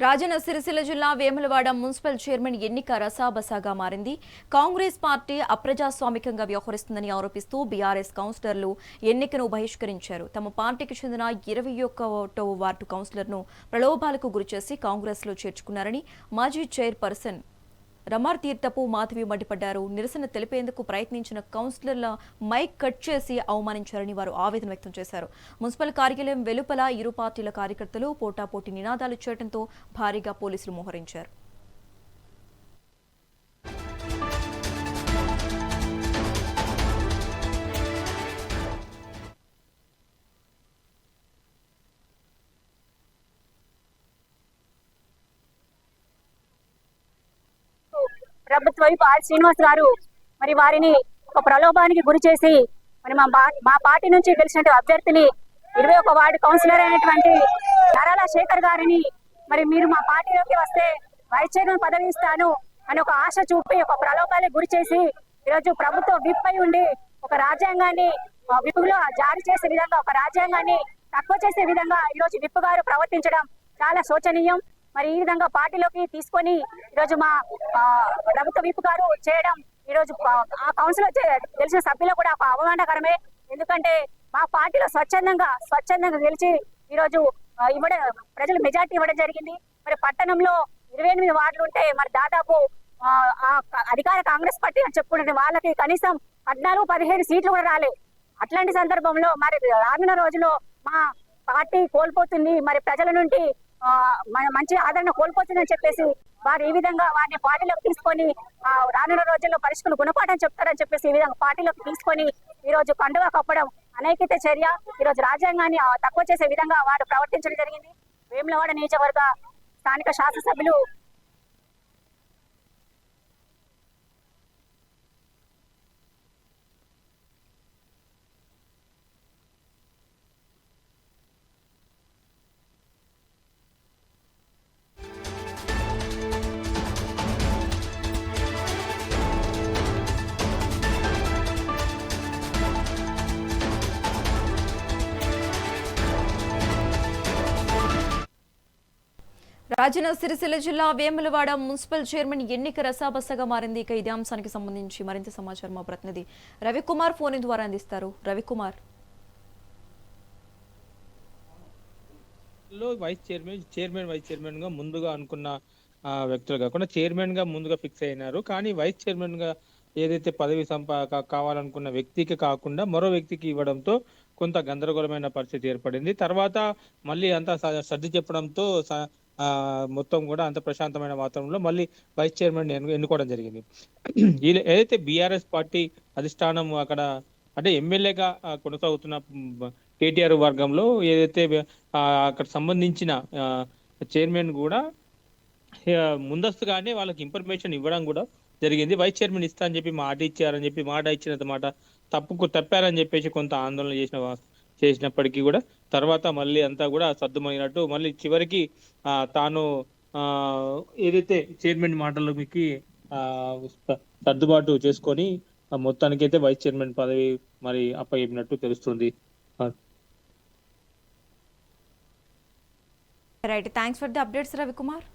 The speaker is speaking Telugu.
రాజన్న సిరిసిల్ల జిల్లా వేములవాడ మున్సిపల్ చైర్మన్ ఎన్నిక రసాబసాగా మారింది. కాంగ్రెస్ పార్టీ అప్రజాస్వామికంగా వ్యవహరిస్తుందని ఆరోపిస్తూ బీఆర్ఎస్ కౌన్సిలర్లు ఎన్నికను బహిష్కరించారు. తమ పార్టీకి చెందిన 21వ వార్డు కౌన్సిలర్ను ప్రలోభాలకు గురిచేసి కాంగ్రెస్లో చేర్చుకున్నారని మాజీ చైర్పర్సన్ రమార్తీర్థపు మాధవి మండిపడ్డారు. నిరసన తెలిపేందుకు ప్రయత్నించిన కౌన్సిలర్ల మైక్ కట్ చేసి అవమానించారని వారు ఆవేదన వ్యక్తం చేశారు. మున్సిపల్ కార్యాలయం వెలుపల ఇరు పార్టీల కార్యకర్తలు పోటాపోటీ నినాదాలు చేయడంతో భారీగా పోలీసులు మోహరించారు. ప్రభుత్వ శ్రీనివాస్ గారు మరి వారిని ఒక ప్రలోభానికి గురి చేసి మరి మా పార్టీ నుంచి గెలిచిన అభ్యర్థిని 21 వార్డు కౌన్సిలర్ అయినటువంటి నరాల శేఖర్ గారిని మరి మీరు మా పార్టీలోకి వస్తే వైస్ చైర్మన్ పదవి ఇస్తాను అని ఒక ఆశ చూపి ఒక ప్రలోభానికి గురి చేసి ఈరోజు ప్రభుత్వం విప్ అయి ఉండి ఒక రాజ్యాంగాన్ని విప్పులో జారీ చేసే విధంగా ఒక రాజ్యాంగాన్ని తక్కువ చేసే విధంగా ఈరోజు విప్ గారు ప్రవర్తించడం చాలా శోచనీయం. మరి ఈ విధంగా పార్టీలోకి తీసుకొని ఈరోజు మా ప్రభుత్వ విప్ గారు చేయడం ఈరోజు ఆ కౌన్సిల్ గెలిచిన సభ్యులు కూడా ఒక అవమానకరమే. ఎందుకంటే మా పార్టీలో స్వచ్ఛందంగా గెలిచి ఈరోజు ప్రజలు మెజార్టీ ఇవ్వడం జరిగింది. మరి పట్టణంలో 28 వార్డులు ఉంటే మరి దాదాపు అధికార కాంగ్రెస్ పార్టీ అని చెప్పుకుంటే వాళ్ళకి కనీసం 14-15 సీట్లు కూడా రాలేదు. అట్లాంటి సందర్భంలో మరి రానున్న రోజుల్లో మా పార్టీ కోల్పోతుంది, మరి ప్రజల నుండి మంచి ఆదరణ కోల్పోతుందని చెప్పేసి వారు ఈ విధంగా వారిని పార్టీలోకి తీసుకొని రానున్న రోజుల్లో పరిష్కరణ గుణపాఠం చెప్తారని చెప్పేసి ఈ విధంగా పార్టీలోకి తీసుకొని ఈ రోజు కండువా కప్పడం అనైతిక చర్య. ఈ రోజు రాజ్యాంగాన్ని తక్కువ చేసే విధంగా వారు ప్రవర్తించడం జరిగింది. వేములవాడ నియోజకవర్గ స్థానిక శాసనసభ్యులు రాజన్న సిరిసిల్ల జిల్లా వేములవాడ మున్సిపల్ చైర్మన్ ఎన్నిక రసాబసగా మారింది. ఇక ఇదే అంశానికి సంబంధించి మరింత సమాచారం మా ప్రతినిధి రవికుమార్ ఫోన్ ద్వారా అందిస్తారు. రవికుమార్, వైస్ చైర్మన్ గా ముందుగా అనుకున్న వ్యక్తులు కాకుండా చైర్మన్ గా ముందుగా ఫిక్స్ అయినారు. కానీ వైస్ చైర్మన్ గా ఏదైతే పదవి కావాలనుకున్న వ్యక్తికి కాకుండా మరో వ్యక్తికి ఇవ్వడంతో కొంత గందరగోళమైన పరిస్థితి ఏర్పడింది. తర్వాత మళ్ళీ అంతా సర్ది చెప్పడంతో మొత్తం కూడా అంత ప్రశాంతమైన వాతావరణంలో మళ్ళీ వైస్ చైర్మన్ ఎన్నుకోవడం జరిగింది. ఏదైతే బీఆర్ఎస్ పార్టీ అధిష్టానం అక్కడ అంటే ఎమ్మెల్యేగా కొనసాగుతున్న కేటీఆర్ వర్గంలో ఏదైతే అక్కడ సంబంధించిన చైర్మన్ కూడా ముందస్తుగానే వాళ్ళకి ఇన్ఫర్మేషన్ ఇవ్వడం కూడా జరిగింది. వైస్ చైర్మన్ ఇస్తా అని చెప్పి మాట ఇచ్చారని చెప్పి మాట ఇచ్చిన మాట తప్పారని చెప్పేసి కొంత ఆందోళన చేసినప్పటికీ కూడా తర్వాత మళ్ళీ అంతా కూడా సర్దుమైనట్టు మళ్ళీ చివరికి తాను ఏదైతే చైర్మన్ మాటలకి సర్దుబాటు చేసుకొని మొత్తానికైతే వైస్ చైర్మన్ పదవి మరి అప్పగినట్టు తెలుస్తుంది. Right, thanks for the updates Ravikumar.